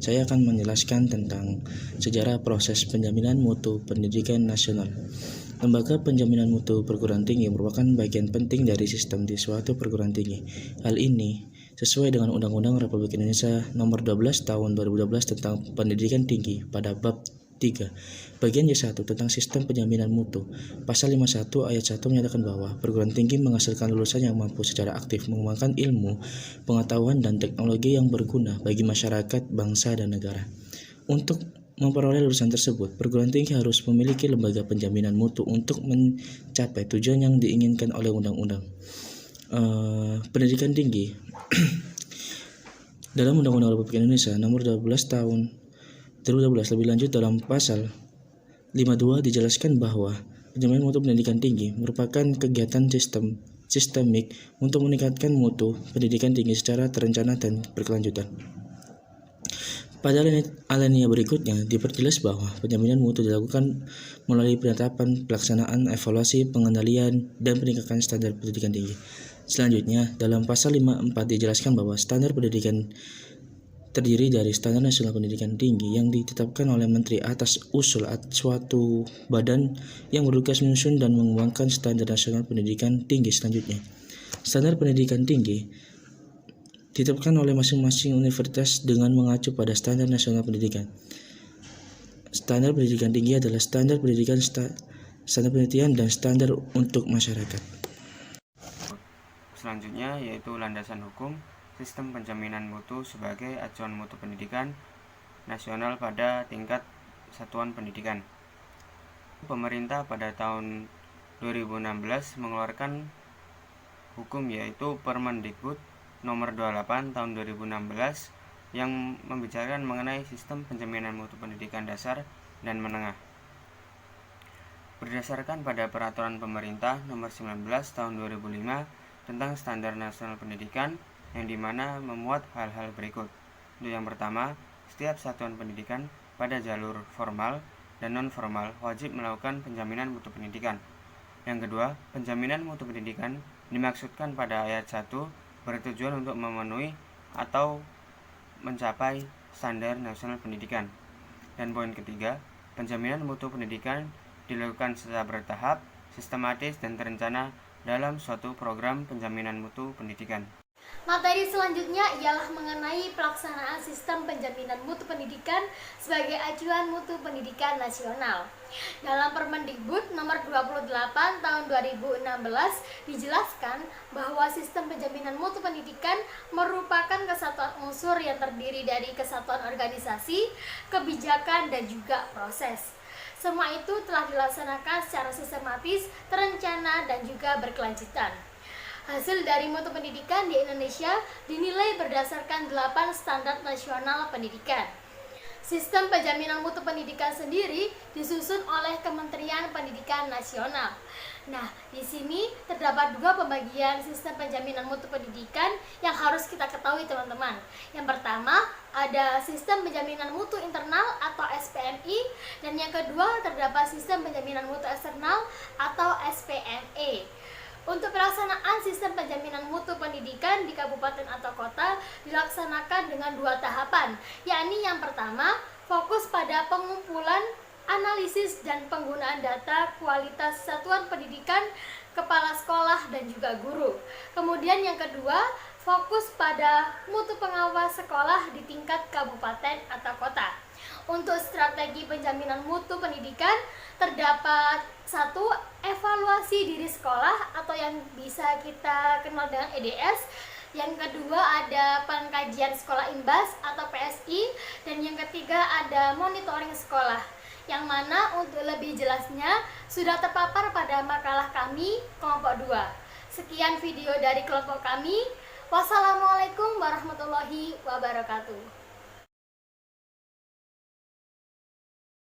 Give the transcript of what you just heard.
Saya akan menjelaskan tentang sejarah proses penjaminan mutu pendidikan nasional. Lembaga penjaminan mutu perguruan tinggi merupakan bagian penting dari sistem di suatu perguruan tinggi. Hal ini sesuai dengan Undang-Undang Republik Indonesia Nomor 12 Tahun 2012 tentang Pendidikan Tinggi pada bab 3, bagian Y1 tentang sistem penjaminan mutu. Pasal 51 ayat 1 menyatakan bahwa perguruan tinggi menghasilkan lulusan yang mampu secara aktif mengembangkan ilmu, pengetahuan, dan teknologi yang berguna bagi masyarakat, bangsa, dan negara. Untuk memperoleh lulusan tersebut, perguruan tinggi harus memiliki lembaga penjaminan mutu untuk mencapai tujuan yang diinginkan oleh undang-undang pendidikan tinggi. Dalam Undang-Undang Republik Indonesia Nomor 12 Tahun 2012 lebih lanjut dalam pasal 52 dijelaskan bahwa penjaminan mutu pendidikan tinggi merupakan kegiatan sistemik untuk meningkatkan mutu pendidikan tinggi secara terencana dan berkelanjutan. Pada alinea berikutnya diperjelas bahwa penjaminan mutu dilakukan melalui penetapan, pelaksanaan, evaluasi, pengendalian, dan peningkatan standar pendidikan tinggi. Selanjutnya, dalam pasal 54 dijelaskan bahwa standar pendidikan terdiri dari Standar Nasional Pendidikan Tinggi yang ditetapkan oleh Menteri atas usul suatu badan yang bertugas menyusun dan mengembangkan Standar Nasional Pendidikan Tinggi selanjutnya. Standar Pendidikan Tinggi ditetapkan oleh masing-masing universitas dengan mengacu pada Standar Nasional Pendidikan. Standar Pendidikan Tinggi adalah standar pendidikan, standar penelitian, dan standar untuk masyarakat. Selanjutnya yaitu landasan hukum sistem penjaminan mutu sebagai acuan mutu pendidikan nasional pada tingkat satuan pendidikan. Pemerintah pada tahun 2016 mengeluarkan hukum yaitu Permendikbud Nomor 28 Tahun 2016 yang membicarakan mengenai sistem penjaminan mutu pendidikan dasar dan menengah. Berdasarkan pada Peraturan Pemerintah Nomor 19 Tahun 2005 tentang Standar Nasional Pendidikan yang dimana memuat hal-hal berikut. Untuk yang pertama, setiap satuan pendidikan pada jalur formal dan non-formal wajib melakukan penjaminan mutu pendidikan. Yang kedua, penjaminan mutu pendidikan dimaksudkan pada ayat 1 bertujuan untuk memenuhi atau mencapai standar nasional pendidikan. Dan poin ketiga, penjaminan mutu pendidikan dilakukan secara bertahap, sistematis, dan terencana dalam suatu program penjaminan mutu pendidikan. Materi selanjutnya ialah mengenai pelaksanaan sistem penjaminan mutu pendidikan sebagai acuan mutu pendidikan nasional. Dalam Permendikbud Nomor 28 Tahun 2016 dijelaskan bahwa sistem penjaminan mutu pendidikan merupakan kesatuan unsur yang terdiri dari kesatuan organisasi, kebijakan, dan juga proses. Semua itu telah dilaksanakan secara sistematis, terencana, dan juga berkelanjutan. Hasil dari mutu pendidikan di Indonesia dinilai berdasarkan 8 standar nasional pendidikan. Sistem penjaminan mutu pendidikan sendiri disusun oleh Kementerian Pendidikan Nasional. Nah, di sini terdapat dua pembagian sistem penjaminan mutu pendidikan yang harus kita ketahui, teman-teman. Yang pertama, ada sistem penjaminan mutu internal atau SPMI, dan yang kedua terdapat sistem penjaminan mutu eksternal atau SPME. Untuk pelaksanaan sistem penjaminan mutu pendidikan di kabupaten atau kota dilaksanakan dengan dua tahapan, yakni yang pertama, fokus pada pengumpulan, analisis, dan penggunaan data kualitas satuan pendidikan, kepala sekolah, dan juga guru. Kemudian yang kedua, fokus pada mutu pengawas sekolah di tingkat kabupaten atau kota. Untuk strategi penjaminan mutu pendidikan terdapat satu, evaluasi diri sekolah atau yang bisa kita kenal dengan EDS. Yang kedua ada pengkajian sekolah imbas atau PSI, dan yang ketiga ada monitoring sekolah, yang mana untuk lebih jelasnya sudah terpapar pada makalah kami kelompok 2. Sekian video dari kelompok kami. Wassalamualaikum warahmatullahi wabarakatuh.